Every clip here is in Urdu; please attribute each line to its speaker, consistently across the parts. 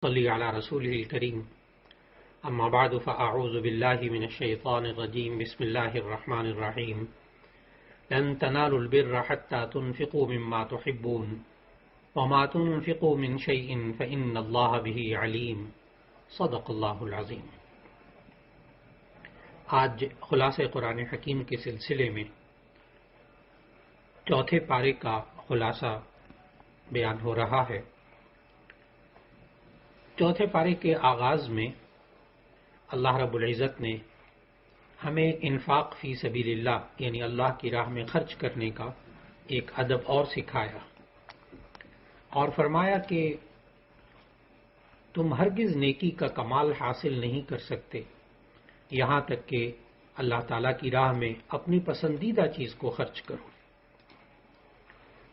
Speaker 1: صلی علی رسولہ الکریم اما بعد فاعوذ باللہ من الشیطان الرجیم بسم اللہ الرحمن الرحیم لن تنالوا البر حتى تنفقوا مما تحبون وما تنفقوا من شیء فإن اللہ به علیم صدق اللہ العظیم۔ آج خلاصہ قرآن حکیم کے سلسلے میں چوتھے پارے کا خلاصہ بیان ہو رہا ہے۔ چوتھے پارے کے آغاز میں اللہ رب العزت نے ہمیں انفاق فی سبیل اللہ یعنی اللہ کی راہ میں خرچ کرنے کا ایک ادب اور سکھایا اور فرمایا کہ تم ہرگز نیکی کا کمال حاصل نہیں کر سکتے یہاں تک کہ اللہ تعالیٰ کی راہ میں اپنی پسندیدہ چیز کو خرچ کرو۔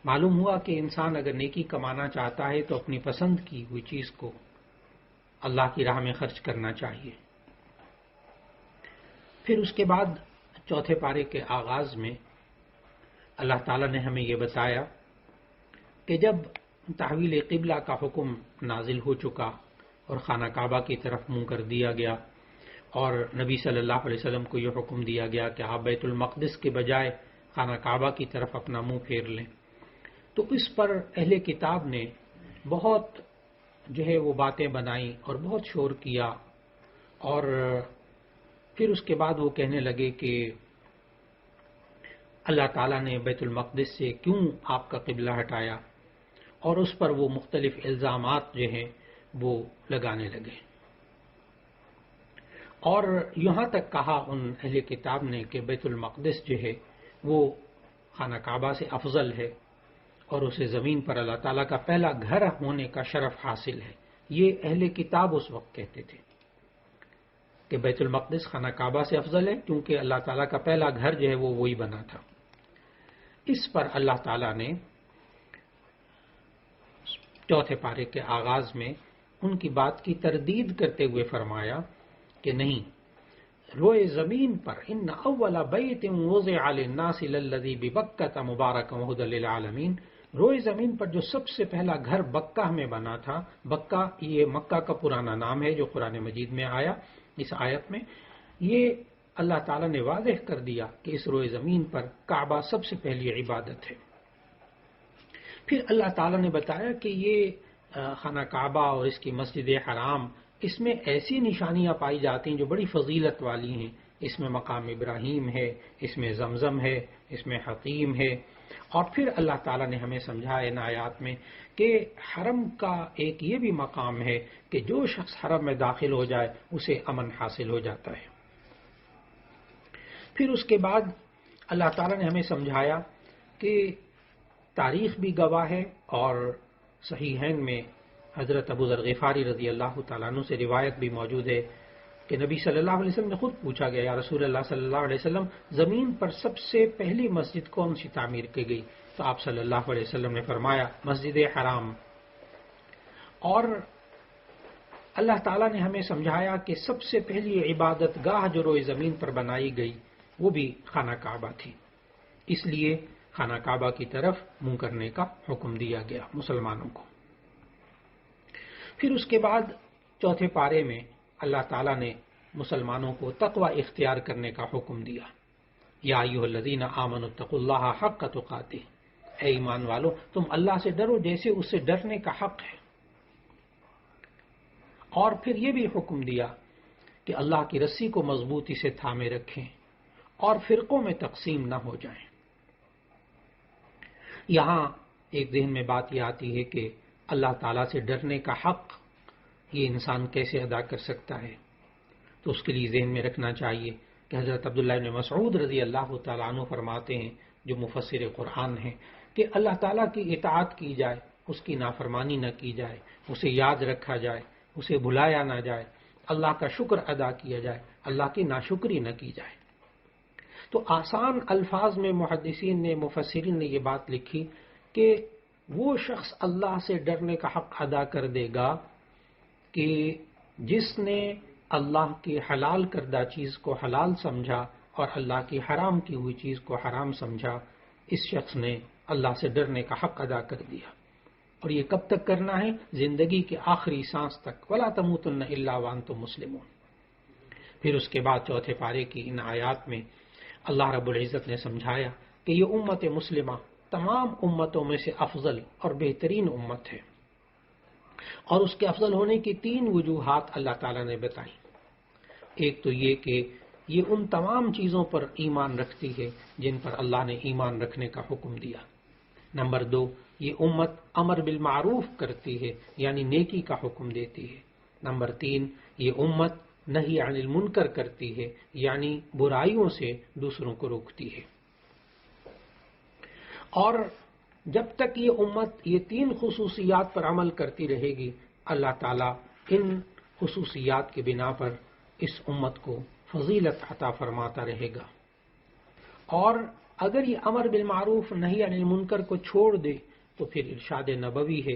Speaker 1: معلوم ہوا کہ انسان اگر نیکی کمانا چاہتا ہے تو اپنی پسند کی ہوئی چیز کو اللہ کی راہ میں خرچ کرنا چاہیے۔ پھر اس کے بعد چوتھے پارے کے آغاز میں اللہ تعالیٰ نے ہمیں یہ بتایا کہ جب تحویل قبلہ کا حکم نازل ہو چکا اور خانہ کعبہ کی طرف منہ کر دیا گیا اور نبی صلی اللہ علیہ وسلم کو یہ حکم دیا گیا کہ آپ بیت المقدس کے بجائے خانہ کعبہ کی طرف اپنا منہ پھیر لیں، تو اس پر اہل کتاب نے بہت وہ باتیں بنائیں اور بہت شور کیا، اور پھر اس کے بعد وہ کہنے لگے کہ اللہ تعالیٰ نے بیت المقدس سے کیوں آپ کا قبلہ ہٹایا، اور اس پر وہ مختلف الزامات وہ لگانے لگے، اور یہاں تک کہا ان اہل کتاب نے کہ بیت المقدس وہ خانہ کعبہ سے افضل ہے اور اسے زمین پر اللہ تعالیٰ کا پہلا گھر ہونے کا شرف حاصل ہے۔ یہ اہل کتاب اس وقت کہتے تھے کہ بیت المقدس خانہ کعبہ سے افضل ہے کیونکہ اللہ تعالیٰ کا پہلا گھر وہ وہی بنا تھا۔ اس پر اللہ تعالیٰ نے چوتھے پارے کے آغاز میں ان کی بات کی تردید کرتے ہوئے فرمایا کہ نہیں، روئے زمین پر ان اول بیت وضع للناس للذی ببکۃ مبارک وہدی للعالمین، روئے زمین پر جو سب سے پہلا گھر بکہ میں بنا تھا، بکہ یہ مکہ کا پرانا نام ہے جو قرآن مجید میں آیا اس آیت میں، یہ اللہ تعالیٰ نے واضح کر دیا کہ اس روئے زمین پر کعبہ سب سے پہلی عبادت ہے۔ پھر اللہ تعالیٰ نے بتایا کہ یہ خانہ کعبہ اور اس کی مسجد حرام، اس میں ایسی نشانیاں پائی جاتی ہیں جو بڑی فضیلت والی ہیں۔ اس میں مقام ابراہیم ہے، اس میں زمزم ہے، اس میں حتیم ہے، اور پھر اللہ تعالیٰ نے ہمیں سمجھایا ان آیات میں کہ حرم کا ایک یہ بھی مقام ہے کہ جو شخص حرم میں داخل ہو جائے اسے امن حاصل ہو جاتا ہے۔ پھر اس کے بعد اللہ تعالیٰ نے ہمیں سمجھایا کہ تاریخ بھی گواہ ہے، اور صحیحین میں حضرت ابو ذر غفاری رضی اللہ تعالیٰ عنہ سے روایت بھی موجود ہے کہ نبی صلی اللہ علیہ وسلم نے خود پوچھا گیا، یا رسول اللہ صلی اللہ علیہ وسلم، زمین پر سب سے پہلی مسجد کون سی تعمیر کی گئی؟ تو آپ صلی اللہ علیہ وسلم نے فرمایا مسجد حرام۔ اور اللہ تعالیٰ نے ہمیں سمجھایا کہ سب سے پہلی عبادت گاہ جو روئے زمین پر بنائی گئی وہ بھی خانہ کعبہ تھی، اس لیے خانہ کعبہ کی طرف منہ کرنے کا حکم دیا گیا مسلمانوں کو۔ پھر اس کے بعد چوتھے پارے میں اللہ تعالیٰ نے مسلمانوں کو تقوی اختیار کرنے کا حکم دیا۔ یا ایھا الذین آمنوا اتقوا اللہ حق تقاتہ، اے ایمان والو تم اللہ سے ڈرو جیسے اس سے ڈرنے کا حق ہے، اور پھر یہ بھی حکم دیا کہ اللہ کی رسی کو مضبوطی سے تھامے رکھیں اور فرقوں میں تقسیم نہ ہو جائیں۔ یہاں ایک ذہن میں بات یہ آتی ہے کہ اللہ تعالیٰ سے ڈرنے کا حق یہ انسان کیسے ادا کر سکتا ہے؟ تو اس کے لیے ذہن میں رکھنا چاہیے کہ حضرت عبداللہ بن مسعود رضی اللہ تعالیٰ عنہ فرماتے ہیں، جو مفسر قرآن ہیں، کہ اللہ تعالیٰ کی اطاعت کی جائے، اس کی نافرمانی نہ کی جائے، اسے یاد رکھا جائے، اسے بھلایا نہ جائے، اللہ کا شکر ادا کیا جائے، اللہ کی ناشکری نہ کی جائے۔ تو آسان الفاظ میں محدثین نے، مفسرین نے یہ بات لکھی کہ وہ شخص اللہ سے ڈرنے کا حق ادا کر دے گا کہ جس نے اللہ کی حلال کردہ چیز کو حلال سمجھا اور اللہ کی حرام کی ہوئی چیز کو حرام سمجھا، اس شخص نے اللہ سے ڈرنے کا حق ادا کر دیا۔ اور یہ کب تک کرنا ہے؟ زندگی کے آخری سانس تک. وَلَا تَمُوتُنَّ إِلَّا وَأَنْتُمْ مُسْلِمُونَ. پھر اس کے بعد چوتھے پارے کی ان آیات میں اللہ رب العزت نے سمجھایا کہ یہ امت مسلمہ تمام امتوں میں سے افضل اور بہترین امت ہے، اور اس کے افضل ہونے کی 3 وجوہات اللہ تعالیٰ نے بتائی. ایک تو یہ کہ یہ ان تمام چیزوں پر ایمان رکھتی ہے جن پر اللہ نے ایمان رکھنے کا حکم دیا. نمبر 2، یہ امت امر بالمعروف کرتی ہے، یعنی نیکی کا حکم دیتی ہے. نمبر 3، یہ امت نہی عن المنکر کرتی ہے، یعنی برائیوں سے دوسروں کو روکتی ہے. اور جب تک یہ امت یہ 3 خصوصیات پر عمل کرتی رہے گی، اللہ تعالیٰ ان خصوصیات کے بنا پر اس امت کو فضیلت عطا فرماتا رہے گا. اور اگر یہ امر بالمعروف نہی عن المنکر کو چھوڑ دے تو پھر ارشاد نبوی ہے،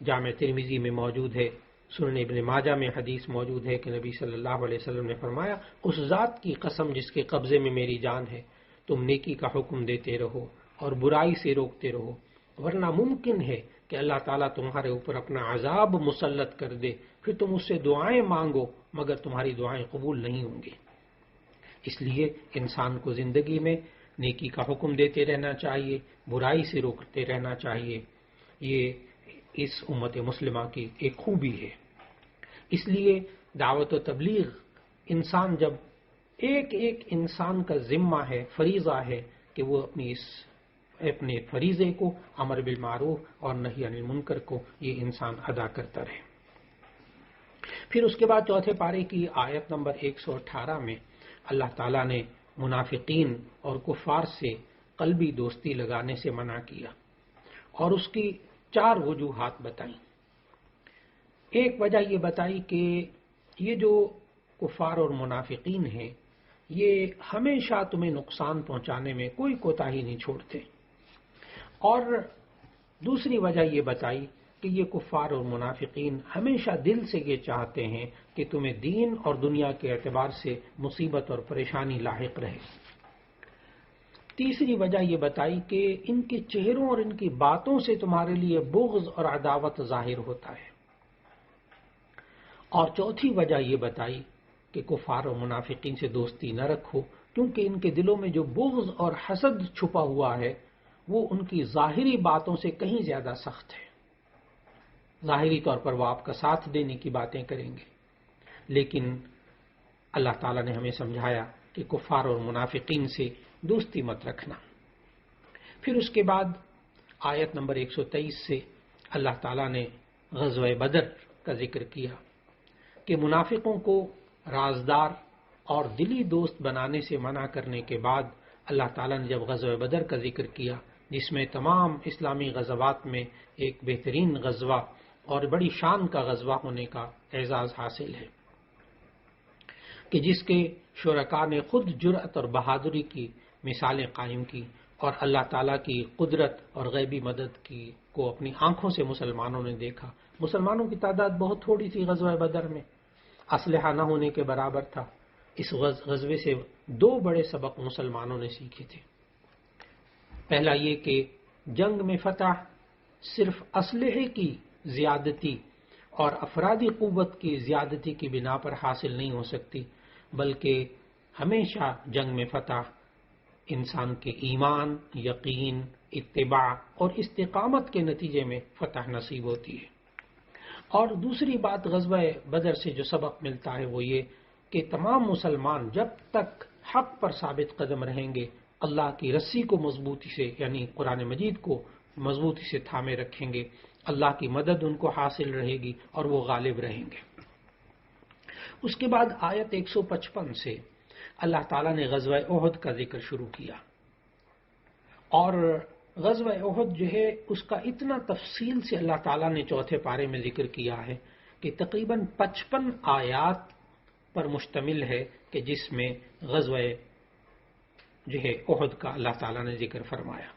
Speaker 1: جامع ترمذی میں موجود ہے، سنن ابن ماجہ میں حدیث موجود ہے کہ نبی صلی اللہ علیہ وسلم نے فرمایا، اس ذات کی قسم جس کے قبضے میں میری جان ہے، تم نیکی کا حکم دیتے رہو اور برائی سے روکتے رہو، ورنہ ممکن ہے کہ اللہ تعالیٰ تمہارے اوپر اپنا عذاب مسلط کر دے، پھر تم اس سے دعائیں مانگو مگر تمہاری دعائیں قبول نہیں ہوں گی. اس لیے انسان کو زندگی میں نیکی کا حکم دیتے رہنا چاہیے، برائی سے روکتے رہنا چاہیے. یہ اس امت مسلمہ کی ایک خوبی ہے. اس لیے دعوت و تبلیغ انسان جب ایک انسان کا ذمہ ہے، فریضہ ہے کہ وہ اپنے فریضے کو، امر بالمعروف اور نہی عن المنکر کو، یہ انسان ادا کرتا رہے. پھر اس کے بعد چوتھے پارے کی آیت نمبر 118 میں اللہ تعالیٰ نے منافقین اور کفار سے قلبی دوستی لگانے سے منع کیا اور اس کی 4 وجوہات بتائیں. ایک وجہ یہ بتائی کہ یہ جو کفار اور منافقین ہیں یہ ہمیشہ تمہیں نقصان پہنچانے میں کوئی کوتاہی نہیں چھوڑتے. اور دوسری وجہ یہ بتائی کہ یہ کفار اور منافقین ہمیشہ دل سے یہ چاہتے ہیں کہ تمہیں دین اور دنیا کے اعتبار سے مصیبت اور پریشانی لاحق رہے. تیسری وجہ یہ بتائی کہ ان کے چہروں اور ان کی باتوں سے تمہارے لیے بغض اور عداوت ظاہر ہوتا ہے. اور چوتھی وجہ یہ بتائی کہ کفار اور منافقین سے دوستی نہ رکھو، کیونکہ ان کے دلوں میں جو بغض اور حسد چھپا ہوا ہے وہ ان کی ظاہری باتوں سے کہیں زیادہ سخت ہے. ظاہری طور پر وہ آپ کا ساتھ دینے کی باتیں کریں گے، لیکن اللہ تعالیٰ نے ہمیں سمجھایا کہ کفار اور منافقین سے دوستی مت رکھنا. پھر اس کے بعد آیت نمبر 123 سے اللہ تعالیٰ نے غزوہ بدر کا ذکر کیا کہ منافقوں کو رازدار اور دلی دوست بنانے سے منع کرنے کے بعد اللہ تعالیٰ نے جب غزوہ بدر کا ذکر کیا، جس میں تمام اسلامی غزوات میں ایک بہترین غزوہ اور بڑی شان کا غزوہ ہونے کا اعزاز حاصل ہے، کہ جس کے شرکاء نے خود جرأت اور بہادری کی مثالیں قائم کی اور اللہ تعالیٰ کی قدرت اور غیبی مدد کو اپنی آنکھوں سے مسلمانوں نے دیکھا. مسلمانوں کی تعداد بہت تھوڑی تھی غزوہ بدر میں، اسلحہ نہ ہونے کے برابر تھا. اس غزوے سے 2 بڑے سبق مسلمانوں نے سیکھے تھے. پہلا یہ کہ جنگ میں فتح صرف اسلحے کی زیادتی اور افرادی قوت کی زیادتی کی بنا پر حاصل نہیں ہو سکتی، بلکہ ہمیشہ جنگ میں فتح انسان کے ایمان، یقین، اتباع اور استقامت کے نتیجے میں فتح نصیب ہوتی ہے. اور دوسری بات غزوہ بدر سے جو سبق ملتا ہے وہ یہ کہ تمام مسلمان جب تک حق پر ثابت قدم رہیں گے، اللہ کی رسی کو مضبوطی سے، یعنی قرآن مجید کو مضبوطی سے تھامے رکھیں گے، اللہ کی مدد ان کو حاصل رہے گی اور وہ غالب رہیں گے. اس کے بعد آیت 155 سے اللہ تعالیٰ نے غزوہ احد کا ذکر شروع کیا. اور غزوہ احد جو ہے اس کا اتنا تفصیل سے اللہ تعالیٰ نے چوتھے پارے میں ذکر کیا ہے کہ تقریباً 55 آیات پر مشتمل ہے، کہ جس میں غزوہ جو ہے احد کا اللہ تعالیٰ نے ذکر فرمایا.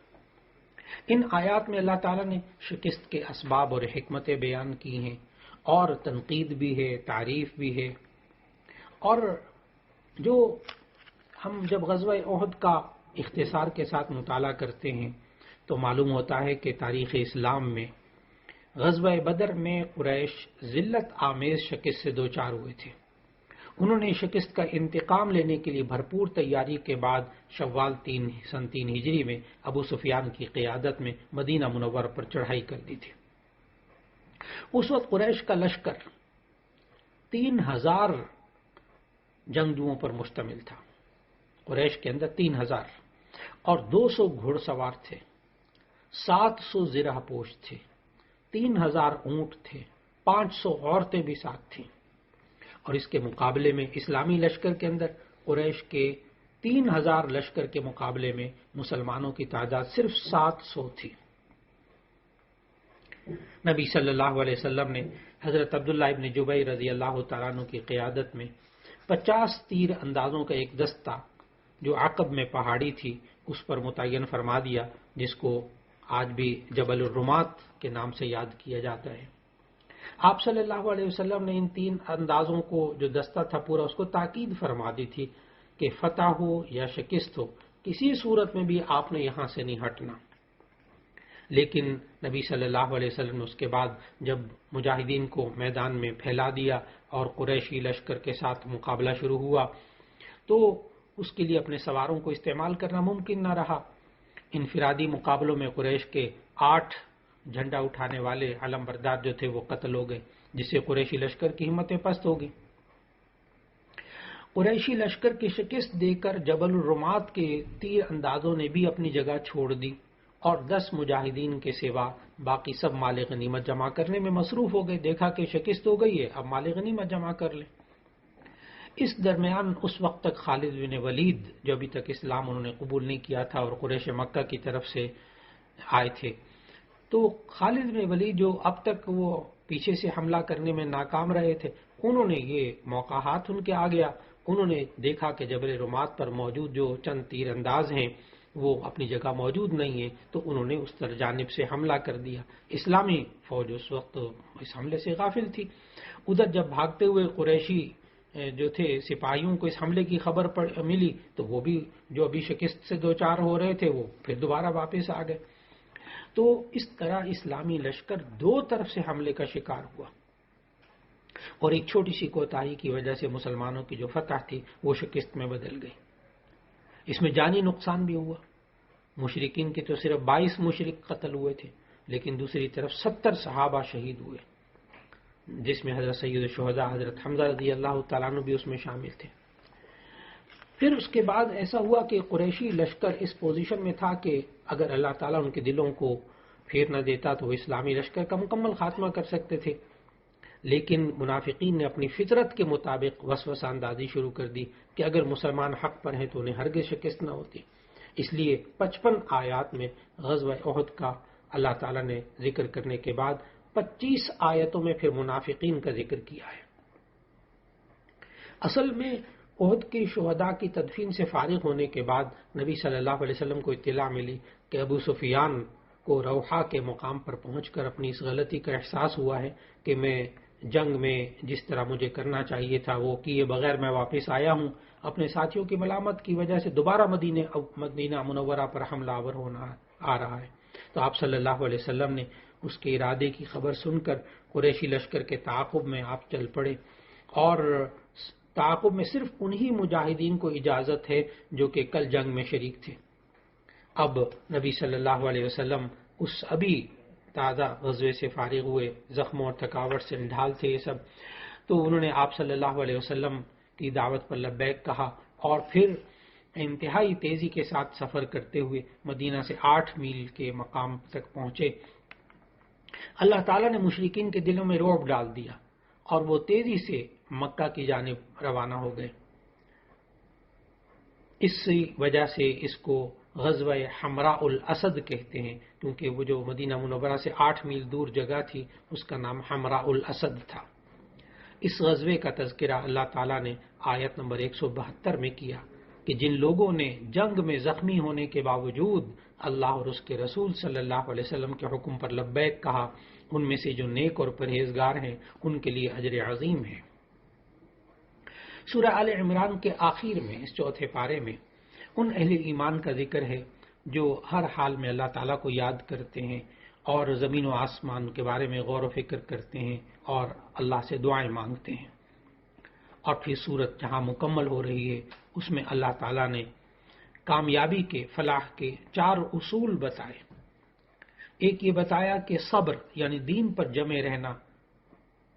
Speaker 1: ان آیات میں اللہ تعالیٰ نے شکست کے اسباب اور حکمتیں بیان کی ہیں، اور تنقید بھی ہے، تعریف بھی ہے. اور جو ہم جب غزوہ احد کا اختصار کے ساتھ مطالعہ کرتے ہیں تو معلوم ہوتا ہے کہ تاریخ اسلام میں غزوہ بدر میں قریش ذلت آمیز شکست سے دوچار ہوئے تھے۔ انہوں نے شکست کا انتقام لینے کے لیے بھرپور تیاری کے بعد شوال سن 3 ہجری میں ابو سفیان کی قیادت میں مدینہ منورہ پر چڑھائی کر دی تھی۔ اس وقت قریش کا لشکر 3000 جنگجوؤں پر مشتمل تھا۔ قریش کے اندر 3000 اور 200 گھڑ سوار تھے، 700 زرہ پوش تھے، 3000 اونٹ تھے، 500 عورتیں بھی ساتھ تھیں۔ اور اس کے مقابلے میں اسلامی لشکر کے اندر قریش کے 3000 لشکر کے مقابلے میں مسلمانوں کی تعداد صرف 700 تھی۔ نبی صلی اللہ علیہ وسلم نے حضرت عبداللہ ابن جبیر رضی اللہ تعالیٰ عنہ کی قیادت میں 50 تیر اندازوں کا ایک دستہ جو عقب میں پہاڑی تھی اس پر متعین فرما دیا، جس کو آج بھی جبل الرمات کے نام سے یاد کیا جاتا ہے۔ آپ صلی اللہ علیہ وسلم نے ان 3 اندازوں کو جو دستہ تھا پورا اس کو تاکید فرما دی تھی کہ فتح ہو یا شکست ہو کسی صورت میں بھی آپ نے یہاں سے نہیں ہٹنا۔ لیکن نبی صلی اللہ علیہ وسلم نے اس کے بعد جب مجاہدین کو میدان میں پھیلا دیا اور قریشی لشکر کے ساتھ مقابلہ شروع ہوا تو اس کے لیے اپنے سواروں کو استعمال کرنا ممکن نہ رہا۔ انفرادی مقابلوں میں قریش کے 8 جھنڈا اٹھانے والے علم بردار جو تھے وہ قتل ہو گئے، جس سے قریشی لشکر کی ہمتیں پست ہو گئی۔ قریشی لشکر کی شکست دے کر جبل الرمات کے تیر اندازوں نے بھی اپنی جگہ چھوڑ دی اور 10 مجاہدین کے سوا باقی سب مال غنیمت جمع کرنے میں مصروف ہو گئے۔ دیکھا کہ شکست ہو گئی ہے، اب مال غنیمت جمع کر لیں۔ اس درمیان اس وقت تک خالد بن ولید جو ابھی تک اسلام انہوں نے قبول نہیں کیا تھا اور قریش مکہ کی طرف سے آئے تھے، تو خالد بن ولید جو اب تک وہ پیچھے سے حملہ کرنے میں ناکام رہے تھے، انہوں نے یہ موقع ہاتھ ان کے آ گیا۔ انہوں نے دیکھا کہ جبل رمات پر موجود جو چند تیر انداز ہیں وہ اپنی جگہ موجود نہیں ہیں، تو انہوں نے اس طرف جانب سے حملہ کر دیا۔ اسلامی فوج اس وقت اس حملے سے غافل تھی۔ ادھر جب بھاگتے ہوئے قریشی جو تھے سپاہیوں کو اس حملے کی خبر ملی تو وہ بھی جو ابھی شکست سے دوچار ہو رہے تھے وہ پھر دوبارہ واپس آ گئے۔ تو اس طرح اسلامی لشکر 2 طرف سے حملے کا شکار ہوا اور ایک چھوٹی سی کوتاہی کی وجہ سے مسلمانوں کی جو فتح تھی وہ شکست میں بدل گئی۔ اس میں جانی نقصان بھی ہوا۔ مشرکین کے تو صرف 22 مشرک قتل ہوئے تھے، لیکن دوسری طرف 70 صحابہ شہید ہوئے، جس میں حضرت سید الشہداء حضرت حمزہ رضی اللہ تعالیٰ عنہ بھی اس میں شامل تھے۔ پھر اس کے بعد ایسا ہوا کہ قریشی لشکر اس پوزیشن میں تھا کہ اگر اللہ تعالیٰ ان کے دلوں کو پھیر نہ دیتا تو وہ اسلامی لشکر کا مکمل خاتمہ کر سکتے تھے، لیکن منافقین نے اپنی فطرت کے مطابق وسوسہ اندازی شروع کر دی کہ اگر مسلمان حق پر ہیں تو انہیں ہرگز شکست نہ ہوتی۔ اس لیے 55 آیات میں غزوہ احد کا اللہ تعالیٰ نے ذکر کرنے کے بعد 25 آیتوں میں پھر منافقین کا ذکر کیا ہے۔ اصل میں احد کی شہداء کی تدفین سے فارغ ہونے کے بعد نبی صلی اللہ علیہ وسلم کو اطلاع ملی کہ ابو سفیان کو روحا کے مقام پر پہنچ کر اپنی اس غلطی کا احساس ہوا ہے کہ میں جنگ میں جس طرح مجھے کرنا چاہیے تھا وہ کیے بغیر میں واپس آیا ہوں، اپنے ساتھیوں کی ملامت کی وجہ سے دوبارہ مدینہ منورہ پر حملہ آور ہونا آ رہا ہے۔ تو آپ صلی اللہ علیہ وسلم نے اس کے ارادے کی خبر سن کر قریشی لشکر کے تعاقب میں آپ چل پڑے، اور تعاقب میں صرف انہی مجاہدین کو اجازت ہے جو کہ کل جنگ میں شریک تھے۔ اب نبی صلی اللہ علیہ وسلم اس ابھی تازہ غزوے سے فارغ ہوئے، زخموں اور تھکاوٹ سے ڈھال تھے یہ سب، تو انہوں نے آپ صلی اللہ علیہ وسلم کی دعوت پر لبیک کہا اور پھر انتہائی تیزی کے ساتھ سفر کرتے ہوئے مدینہ سے 8 میل کے مقام تک پہنچے۔ اللہ تعالیٰ نے مشرکین کے دلوں میں رعب ڈال دیا اور وہ تیزی سے مکہ کی جانب روانہ ہو گئے۔ اس وجہ سے اس کو غزوہ حمراء الاسد کہتے ہیں، کیونکہ وہ جو مدینہ منورہ سے 8 میل دور جگہ تھی اس کا نام حمراء الاسد تھا۔ اس غزوے کا تذکرہ اللہ تعالیٰ نے آیت نمبر 172 میں کیا کہ جن لوگوں نے جنگ میں زخمی ہونے کے باوجود اللہ اور اس کے رسول صلی اللہ علیہ وسلم کے حکم پر لبیک کہا، ان میں سے جو نیک اور پرہیزگار ہیں ان کے لیے اجر عظیم ہے۔ سورہ آل عمران کے آخر میں اس 4 پارے میں ان اہل ایمان کا ذکر ہے جو ہر حال میں اللہ تعالیٰ کو یاد کرتے ہیں اور زمین و آسمان کے بارے میں غور و فکر کرتے ہیں اور اللہ سے دعائیں مانگتے ہیں. اور پھر سورت جہاں مکمل ہو رہی ہے اس میں اللہ تعالیٰ نے کامیابی کے، فلاح کے 4 اصول بتائے. ایک یہ بتایا کہ صبر یعنی دین پر جمے رہنا،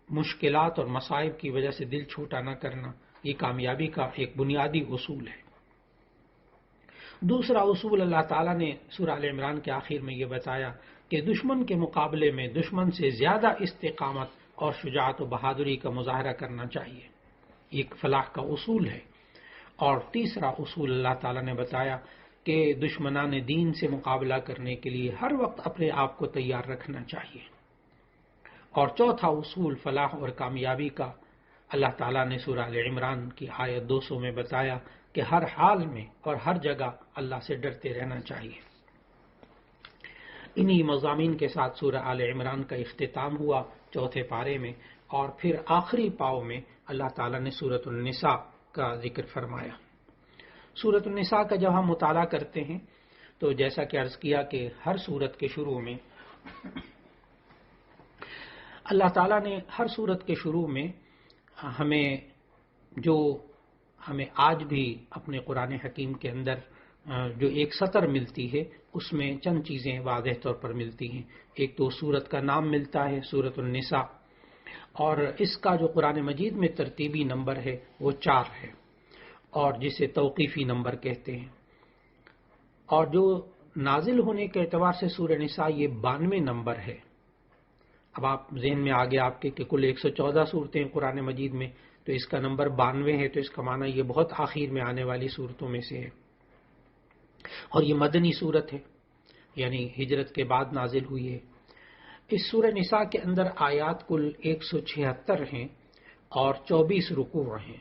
Speaker 1: مشکلات اور مصائب کی وجہ سے دل چھوٹا نہ کرنا، یہ کامیابی کا ایک بنیادی اصول ہے. دوسرا اصول اللہ تعالیٰ نے سورہ آل عمران کے آخر میں یہ بتایا کہ دشمن کے مقابلے میں دشمن سے زیادہ استقامت اور شجاعت و بہادری کا مظاہرہ کرنا چاہیے. ایک فلاح کا اصول ہے. اور تیسرا اصول اللہ تعالیٰ نے بتایا کہ دشمنان دین سے مقابلہ کرنے کے لیے ہر وقت اپنے آپ کو تیار رکھنا چاہیے. اور چوتھا اصول فلاح اور کامیابی کا اللہ تعالیٰ نے سورہ آل عمران کی آیت 200 میں بتایا کہ ہر حال میں اور ہر جگہ اللہ سے ڈرتے رہنا چاہیے. انہی مضامین کے ساتھ سورہ آل عمران کا اختتام ہوا چوتھے پارے میں، اور پھر آخری پاؤ میں اللہ تعالیٰ نے سورۃ النساء کا ذکر فرمایا. سورۃ النساء کا جب ہم مطالعہ کرتے ہیں تو جیسا کہ عرض کیا کہ ہر سورت کے شروع میں اللہ تعالیٰ نے ہر سورت کے شروع میں ہمیں آج بھی اپنے قرآن حکیم کے اندر جو ایک سطر ملتی ہے اس میں چند چیزیں واضح طور پر ملتی ہیں. ایک تو سورت کا نام ملتا ہے سورۃ النساء، اور اس کا جو قرآن مجید میں ترتیبی نمبر ہے وہ 4 ہے، اور جسے توقیفی نمبر کہتے ہیں. اور جو نازل ہونے کے اعتبار سے سورہ نساء یہ 92 نمبر ہے. اب آپ ذہن میں آگے آپ کے کہ کل 114 صورتیں قرآن مجید میں، تو اس کا نمبر 92 ہے، تو اس کا معنی یہ بہت آخر میں آنے والی صورتوں میں سے ہے. اور یہ مدنی صورت ہے، یعنی ہجرت کے بعد نازل ہوئی ہے. اس سورہ نساء کے اندر آیات کل 176 ہیں اور 24 رکوع ہیں.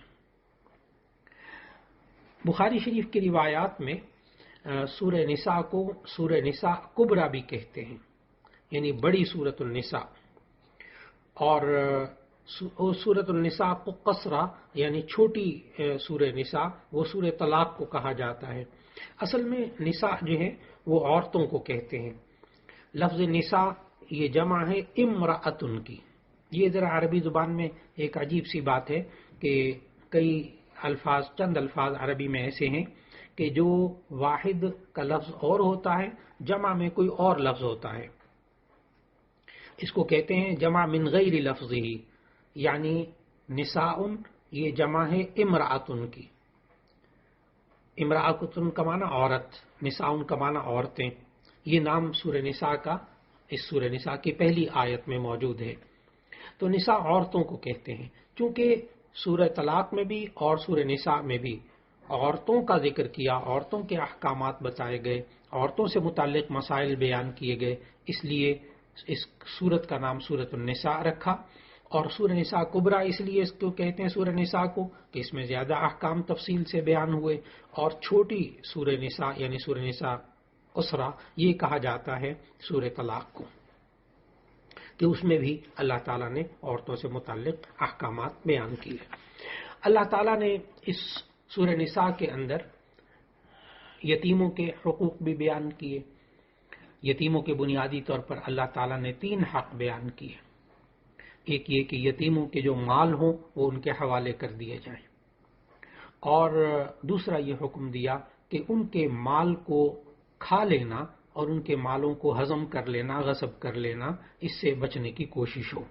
Speaker 1: بخاری شریف کی روایات میں سورہ نساء کو سورہ نساء کبریٰ بھی کہتے ہیں، یعنی بڑی سورۃ النساء. اور سورۃ النساء کو قصرہ یعنی چھوٹی سورہ نساء، وہ سورہ طلاق کو کہا جاتا ہے. اصل میں نساء جو ہے وہ عورتوں کو کہتے ہیں. لفظ نساء یہ جمع ہے امرأتن کی. یہ ذرا عربی زبان میں ایک عجیب سی بات ہے کہ کئی الفاظ، چند الفاظ عربی میں ایسے ہیں کہ جو واحد کا لفظ اور ہوتا ہے، جمع میں کوئی اور لفظ ہوتا ہے. اس کو کہتے ہیں جمع من غیر لفظ ہی، یعنی نساء یہ جمع ہے امرأتن کی. امرأتن کا معنی عورت، نساء کا معنی عورتیں. یہ نام سورہ نساء کا اس سورہ نساء کی پہلی آیت میں موجود ہے. تو نساء عورتوں کو کہتے ہیں. چونکہ سورہ طلاق میں بھی اور سورہ نساء میں بھی عورتوں کا ذکر کیا، عورتوں کے احکامات بتائے گئے، عورتوں سے متعلق مسائل بیان کیے گئے، اس لیے اس سورت کا نام سورۃ النساء رکھا. اور سورہ نساء کبریٰ اس لیے اس کو کہتے ہیں سورہ نساء کو کہ اس میں زیادہ احکام تفصیل سے بیان ہوئے. اور چھوٹی سورہ نساء یعنی سورہ نساء قصرہ یہ کہا جاتا ہے سورہ طلاق کو، کہ اس میں بھی اللہ تعالیٰ نے عورتوں سے متعلق احکامات بیان کیے. اللہ تعالیٰ نے اس سورہ نساء کے اندر یتیموں کے حقوق بھی بیان کیے. یتیموں کے بنیادی طور پر اللہ تعالیٰ نے 3 حق بیان کیے. ایک یہ کہ یتیموں کے جو مال ہوں وہ ان کے حوالے کر دیے جائیں، اور دوسرا یہ حکم دیا کہ ان کے مال کو کھا لینا اور ان کے مالوں کو ہضم کر لینا، غصب کر لینا، اس سے بچنے کی کوشش ہو.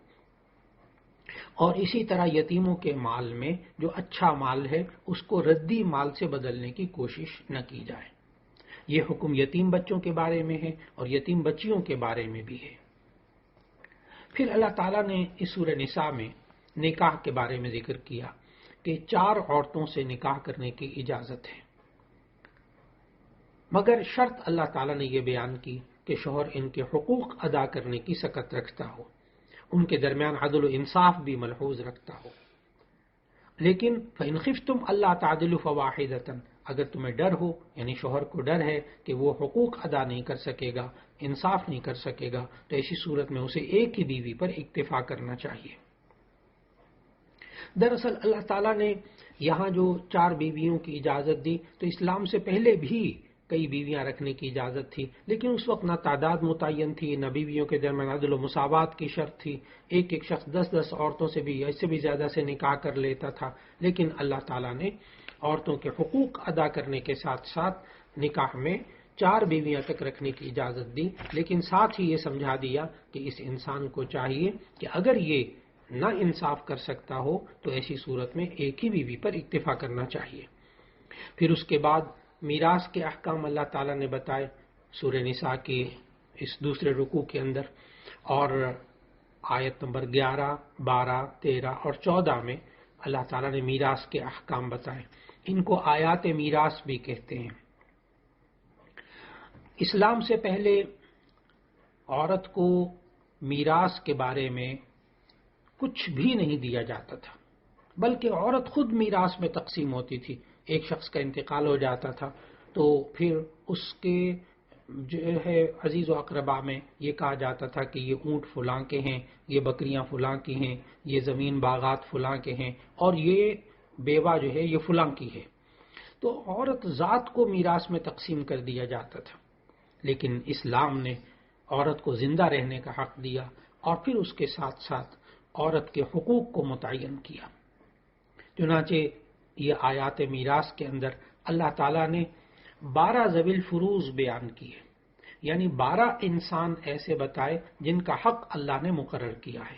Speaker 1: اور اسی طرح یتیموں کے مال میں جو اچھا مال ہے اس کو ردی مال سے بدلنے کی کوشش نہ کی جائے. یہ حکم یتیم بچوں کے بارے میں ہے اور یتیم بچیوں کے بارے میں بھی ہے. پھر اللہ تعالیٰ نے اس سورہ نساء میں نکاح کے بارے میں ذکر کیا کہ 4 عورتوں سے نکاح کرنے کی اجازت ہے، مگر شرط اللہ تعالیٰ نے یہ بیان کی کہ شوہر ان کے حقوق ادا کرنے کی سکت رکھتا ہو، ان کے درمیان عدل و انصاف بھی ملحوظ رکھتا ہو. لیکن فَإِنْ خِفْتُمْ أَلَّا تَعْدِلُوا فَوَاحِدَةً، اگر تمہیں ڈر ہو، یعنی شوہر کو ڈر ہے کہ وہ حقوق ادا نہیں کر سکے گا، انصاف نہیں کر سکے گا، تو ایسی صورت میں اسے ایک ہی بیوی پر اکتفا کرنا چاہیے. دراصل اللہ تعالیٰ نے یہاں جو 4 بیویوں کی اجازت دی تو اسلام سے پہلے بھی کئی بیویاں رکھنے کی اجازت تھی، لیکن اس وقت نہ تعداد متعین تھی، نہ بیویوں کے درمیان عدل و مساوات کی شرط تھی. ایک شخص 10 عورتوں سے بھی اس سے بھی زیادہ سے نکاح کر لیتا تھا. لیکن اللہ تعالیٰ نے عورتوں کے حقوق ادا کرنے کے ساتھ ساتھ نکاح میں 4 بیویاں تک رکھنے کی اجازت دی، لیکن ساتھ ہی یہ سمجھا دیا کہ اس انسان کو چاہیے کہ اگر یہ نہ انصاف کر سکتا ہو تو ایسی صورت میں ایک ہی بیوی پر اکتفا کرنا چاہیے. پھر اس کے بعد میراث کے احکام اللہ تعالیٰ نے بتائے سورہ نساء کی اس دوسرے رکوع کے اندر، اور آیت نمبر 11، 12، 13 اور 14 میں اللہ تعالیٰ نے میراث کے احکام بتائے. ان کو آیات میراث بھی کہتے ہیں. اسلام سے پہلے عورت کو میراث کے بارے میں کچھ بھی نہیں دیا جاتا تھا، بلکہ عورت خود میراث میں تقسیم ہوتی تھی. ایک شخص کا انتقال ہو جاتا تھا تو پھر اس کے جو ہے عزیز و اقربا میں یہ کہا جاتا تھا کہ یہ اونٹ فلاں کے ہیں، یہ بکریاں فلاں کی ہیں، یہ زمین باغات فلاں کے ہیں، اور یہ بیوہ جو ہے یہ فلاں کی ہے. تو عورت ذات کو میراث میں تقسیم کر دیا جاتا تھا. لیکن اسلام نے عورت کو زندہ رہنے کا حق دیا اور پھر اس کے ساتھ ساتھ عورت کے حقوق کو متعین کیا. چنانچہ یہ آیات میراث کے اندر اللہ تعالیٰ نے 12 ذوی الفروض بیان کیے، یعنی 12 انسان ایسے بتائے جن کا حق اللہ نے مقرر کیا ہے.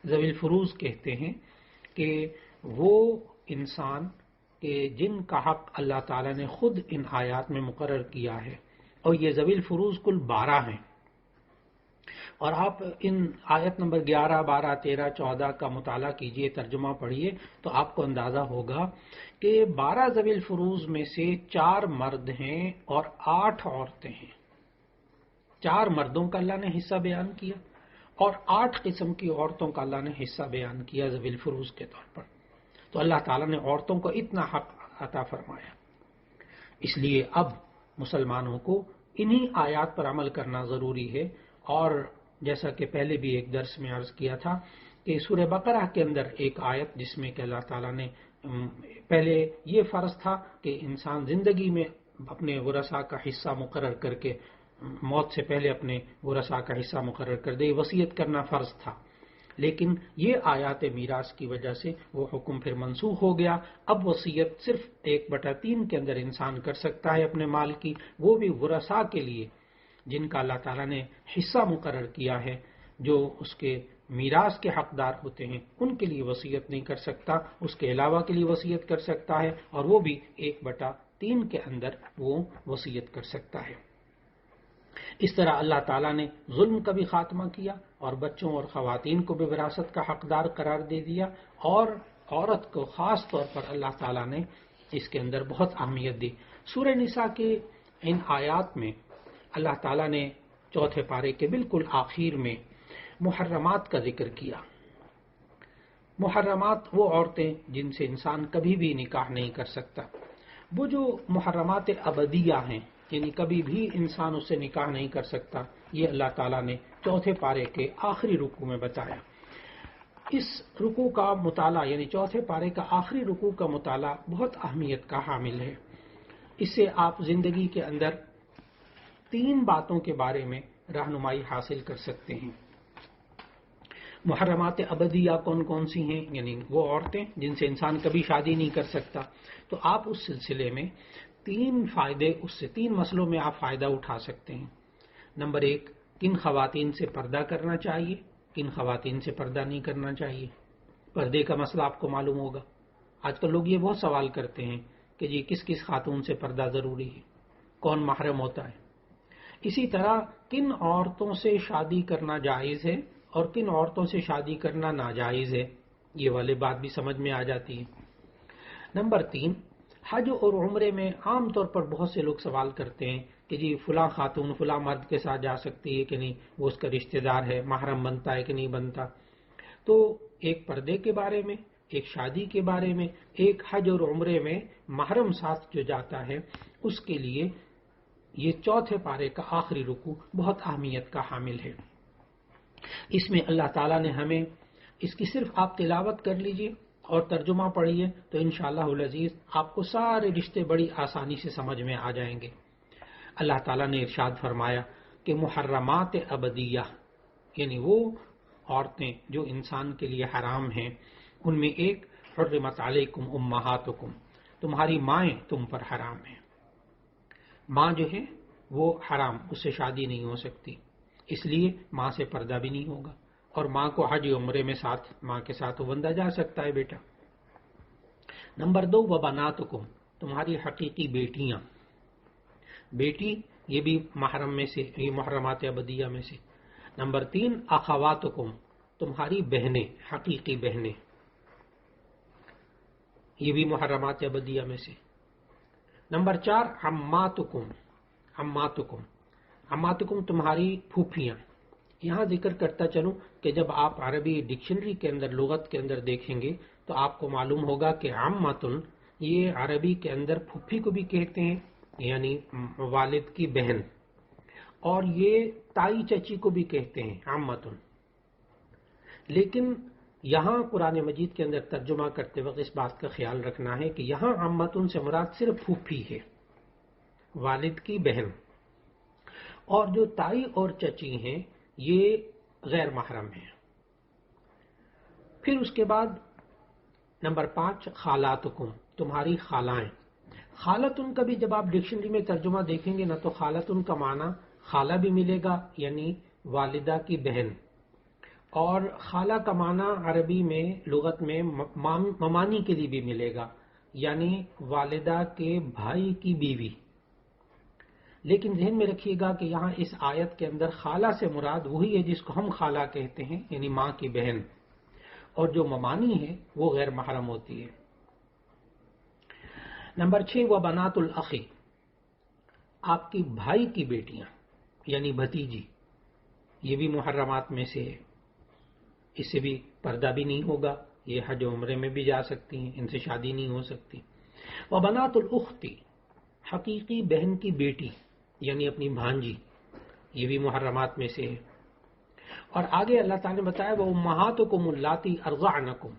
Speaker 1: ذوی الفروض کہتے ہیں کہ وہ انسان کہ جن کا حق اللہ تعالیٰ نے خود ان آیات میں مقرر کیا ہے، اور یہ ذوی الفروض کل 12 ہیں. اور آپ ان آیت نمبر 11، 12، 13، 14 کا مطالعہ کیجئے، ترجمہ پڑھیے تو آپ کو اندازہ ہوگا کہ 12 ذوی الفروض میں سے 4 مرد ہیں اور 8 عورتیں ہیں. 4 مردوں کا اللہ نے حصہ بیان کیا اور 8 قسم کی عورتوں کا اللہ نے حصہ بیان کیا ذوی الفروض کے طور پر. تو اللہ تعالیٰ نے عورتوں کو اتنا حق عطا فرمایا. اس لیے اب مسلمانوں کو انہی آیات پر عمل کرنا ضروری ہے. اور جیسا کہ پہلے بھی ایک درس میں عرض کیا تھا کہ سورہ بقرہ کے اندر ایک آیت جس میں کہ اللہ تعالیٰ نے پہلے یہ فرض تھا کہ انسان زندگی میں اپنے ورثاء کا حصہ مقرر کر کے موت سے پہلے اپنے ورثاء کا حصہ مقرر کر دے، وصیت کرنا فرض تھا. لیکن یہ آیات میراث کی وجہ سے وہ حکم پھر منسوخ ہو گیا. اب وصیت صرف 1/3 کے اندر انسان کر سکتا ہے اپنے مال کی، وہ بھی ورثاء کے لیے جن کا اللہ تعالیٰ نے حصہ مقرر کیا ہے، جو اس کے میراث کے حقدار ہوتے ہیں ان کے لیے وصیت نہیں کر سکتا. اس کے علاوہ کے لیے وصیت کر سکتا ہے، اور وہ بھی 1/3 کے اندر وہ وصیت کر سکتا ہے. اس طرح اللہ تعالیٰ نے ظلم کا بھی خاتمہ کیا اور بچوں اور خواتین کو بھی وراثت کا حقدار قرار دے دیا، اور عورت کو خاص طور پر اللہ تعالیٰ نے اس کے اندر بہت اہمیت دی. سورہ نساء کے ان آیات میں اللہ تعالیٰ نے 4 پارے کے بالکل آخر میں محرمات کا ذکر کیا. محرمات وہ عورتیں جن سے انسان کبھی بھی نکاح نہیں کر سکتا. وہ جو محرمات ابدیہ ہیں، یعنی کبھی بھی انسان اس سے نکاح نہیں کر سکتا، یہ اللہ تعالیٰ نے 4 پارے کے آخری رکوع میں بتایا. اس رکوع کا مطالعہ، یعنی 4 پارے کا آخری رکوع کا مطالعہ بہت اہمیت کا حامل ہے. اس سے آپ زندگی کے اندر 3 باتوں کے بارے میں رہنمائی حاصل کر سکتے ہیں. محرمات ابدیہ کون کون سی ہیں، یعنی وہ عورتیں جن سے انسان کبھی شادی نہیں کر سکتا. تو آپ اس سلسلے میں 3 فائدے، اس سے 3 مسئلوں میں آپ فائدہ اٹھا سکتے ہیں. نمبر 1، کن خواتین سے پردہ کرنا چاہیے، کن خواتین سے پردہ نہیں کرنا چاہیے. پردے کا مسئلہ آپ کو معلوم ہوگا. آج کل لوگ یہ بہت سوال کرتے ہیں کہ جی کس کس خاتون سے پردہ ضروری ہے، کون محرم ہوتا ہے. اسی طرح کن عورتوں سے شادی کرنا جائز ہے اور کن عورتوں سے شادی کرنا ناجائز ہے، یہ والی بات بھی سمجھ میں آ جاتی ہے. نمبر 3، حج اور عمرے میں عام طور پر بہت سے لوگ سوال کرتے ہیں کہ جی فلاں خاتون فلاں مرد کے ساتھ جا سکتی ہے کہ نہیں، وہ اس کا رشتہ دار ہے، محرم بنتا ہے کہ نہیں بنتا. تو ایک پردے کے بارے میں، ایک شادی کے بارے میں، ایک حج اور عمرے میں محرم ساتھ جو جاتا ہے، اس کے لیے یہ 4 پارے کا آخری رکوع بہت اہمیت کا حامل ہے. اس میں اللہ تعالیٰ نے ہمیں اس کی صرف آپ تلاوت کر لیجئے اور ترجمہ پڑھیے تو انشاءاللہ العزیز آپ کو سارے رشتے بڑی آسانی سے سمجھ میں آ جائیں گے. اللہ تعالیٰ نے ارشاد فرمایا کہ محرمات ابدیہ یعنی وہ عورتیں جو انسان کے لیے حرام ہیں، ان میں ایک حرمت علیکم امہاتکم، تمہاری مائیں تم پر حرام ہیں۔ ماں جو ہے وہ حرام، اس سے شادی نہیں ہو سکتی، اس لیے ماں سے پردہ بھی نہیں ہوگا، اور ماں کو حج عمرے میں ساتھ ماں کے ساتھ بندھا جا سکتا ہے بیٹا۔ نمبر 2 وبناتکم، تمہاری حقیقی بیٹیاں، بیٹی یہ بھی محرم میں سے، یہ محرمات ابدیہ میں سے۔ نمبر 3 اخواتکم، تمہاری بہنیں، حقیقی بہنیں، یہ بھی محرمات ابدیہ میں سے۔ نمبر 4 عماتکم، عماتکم تمہاری پھوپھیاں۔ یہاں ذکر کرتا چلوں کہ جب آپ عربی ڈکشنری کے اندر، لغت کے اندر دیکھیں گے تو آپ کو معلوم ہوگا کہ عماتن یہ عربی کے اندر پھوپھی کو بھی کہتے ہیں، یعنی والد کی بہن، اور یہ تائی چچی کو بھی کہتے ہیں عماتن۔ لیکن یہاں قرآن مجید کے اندر ترجمہ کرتے وقت اس بات کا خیال رکھنا ہے کہ یہاں عماتن سے مراد صرف پھوپھی ہے، والد کی بہن، اور جو تائی اور چچی ہیں یہ غیر محرم ہیں۔ پھر اس کے بعد نمبر 5 خالاتکم، تمہاری خالائیں۔ خالتن کا بھی جب آپ ڈکشنری میں ترجمہ دیکھیں گے نا تو خالتن کا معنی خالہ بھی ملے گا، یعنی والدہ کی بہن، اور خالہ کا معنی عربی میں لغت میں ممانی کے لیے بھی ملے گا، یعنی والدہ کے بھائی کی بیوی۔ لیکن ذہن میں رکھیے گا کہ یہاں اس آیت کے اندر خالہ سے مراد وہی ہے جس کو ہم خالہ کہتے ہیں، یعنی ماں کی بہن، اور جو ممانی ہے وہ غیر محرم ہوتی ہے۔ نمبر 6 وبنات الاخی، آپ کی بھائی کی بیٹیاں یعنی بھتیجی، یہ بھی محرمات میں سے ہے، اس سے بھی پردہ بھی نہیں ہوگا، یہ حج عمرے میں بھی جا سکتی ہیں، ان سے شادی نہیں ہو سکتی۔ وبنات الاختی، حقیقی بہن کی بیٹی یعنی اپنی بھانجی، یہ بھی محرمات میں سے ہے۔ اور آگے اللہ تعالیٰ نے بتایا وہ امہاتکم اللاتی ارضعنکم،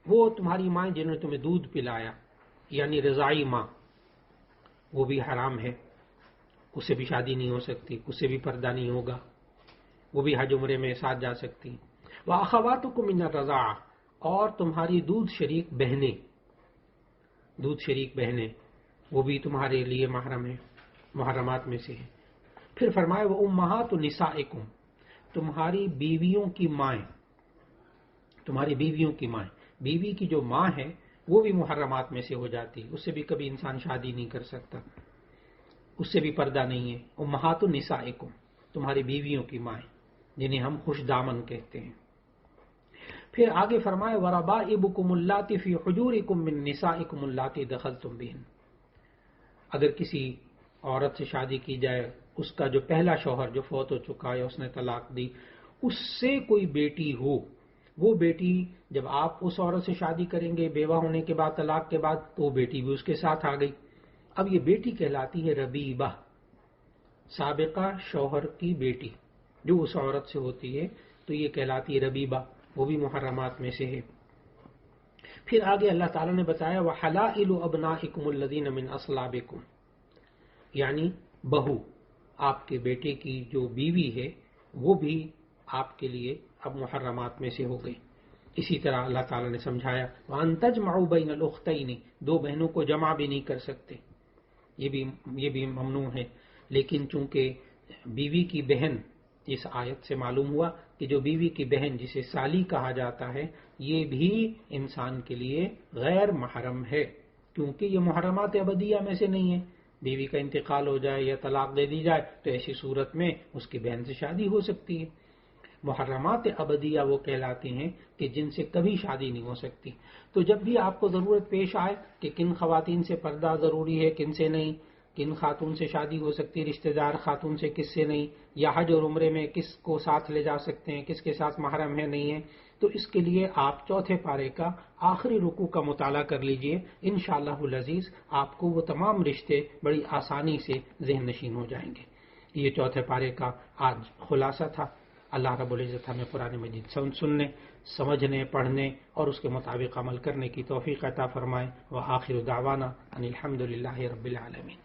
Speaker 1: وہ تمہاری ماں جنہوں نے تمہیں دودھ پلایا، یعنی رضاعی ماں، وہ بھی حرام ہے، اس سے بھی شادی نہیں ہو سکتی، اس سے بھی پردہ نہیں ہوگا، وہ بھی حج عمرے میں ساتھ جا سکتی۔ وَأَخَوَاتُكُم مِّنَ الرَّضَاعَةِ، اور تمہاری دودھ شریک بہنیں، دودھ شریک بہنیں وہ بھی تمہارے لیے محرم ہیں، محرمات میں سے ہے۔ پھر فرمایا وَأُمَّهَاتُ نِسَائِكُمْ، تمہاری بیویوں کی مائیں، تمہاری بیویوں کی مائیں، بیوی کی جو ماں ہے وہ بھی محرمات میں سے ہو جاتی، اس سے بھی کبھی انسان شادی نہیں کر سکتا، اس سے بھی پردہ نہیں ہے۔ امہات نسائکم، تمہاری بیویوں کی مائیں جنہیں ہم خوش دامن کہتے ہیں۔ پھر آگے فرمائے وربائبکم اللاتی فی حجورکم من نسائکم اللاتی دخلتم بہن، اگر کسی عورت سے شادی کی جائے، اس کا جو پہلا شوہر جو فوت ہو چکا ہے، اس نے طلاق دی، اس سے کوئی بیٹی ہو، وہ بیٹی جب آپ اس عورت سے شادی کریں گے بیوہ ہونے کے بعد، طلاق کے بعد، تو وہ بیٹی بھی اس کے ساتھ آ گئی۔ اب یہ بیٹی کہلاتی ہے ربیبہ، سابقہ شوہر کی بیٹی جو اس عورت سے ہوتی ہے تو یہ کہلاتی ہے ربیبہ، وہ بھی محرمات میں سے ہے۔ پھر آگے اللہ تعالیٰ نے بتایا وحلائل ابنائکم الذین من اصلابکم، یعنی بہو، آپ کے بیٹے کی جو بیوی ہے وہ بھی آپ کے لیے اب محرمات میں سے ہو گئی۔ اسی طرح اللہ تعالیٰ نے سمجھایا وَأَن تَجْمَعُوا بَيْنَ الْأُخْتَيْنِ، دو بہنوں کو جمع بھی نہیں کر سکتے، یہ بھی ممنوع ہے۔ لیکن چونکہ بیوی کی بہن، اس آیت سے معلوم ہوا کہ جو بیوی کی بہن جسے سالی کہا جاتا ہے یہ بھی انسان کے لیے غیر محرم ہے، کیونکہ یہ محرمات ابدیہ میں سے نہیں ہے۔ بیوی کا انتقال ہو جائے یا طلاق دے دی جائے تو ایسی صورت میں اس کی بہن سے شادی ہو سکتی ہے۔ محرمات ابدیہ وہ کہلاتے ہیں کہ جن سے کبھی شادی نہیں ہو سکتی۔ تو جب بھی آپ کو ضرورت پیش آئے کہ کن خواتین سے پردہ ضروری ہے، کن سے نہیں، کن خاتون سے شادی ہو سکتی، رشتہ دار خاتون سے کس سے نہیں، یا حج اور عمرے میں کس کو ساتھ لے جا سکتے ہیں، کس کے ساتھ محرم ہے نہیں ہے، تو اس کے لیے آپ چوتھے پارے کا آخری رکوع کا مطالعہ کر لیجئے، انشاءاللہ العزیز آپ کو وہ تمام رشتے بڑی آسانی سے ذہن نشین ہو جائیں گے۔ یہ چوتھے پارے کا آج خلاصہ تھا۔ اللہ رب العزت ہمیں قرآن مجید سننے، سمجھنے، پڑھنے اور اس کے مطابق عمل کرنے کی توفیق عطا فرمائے۔ وآخر دعوانا ان الحمد للہ رب العالمین۔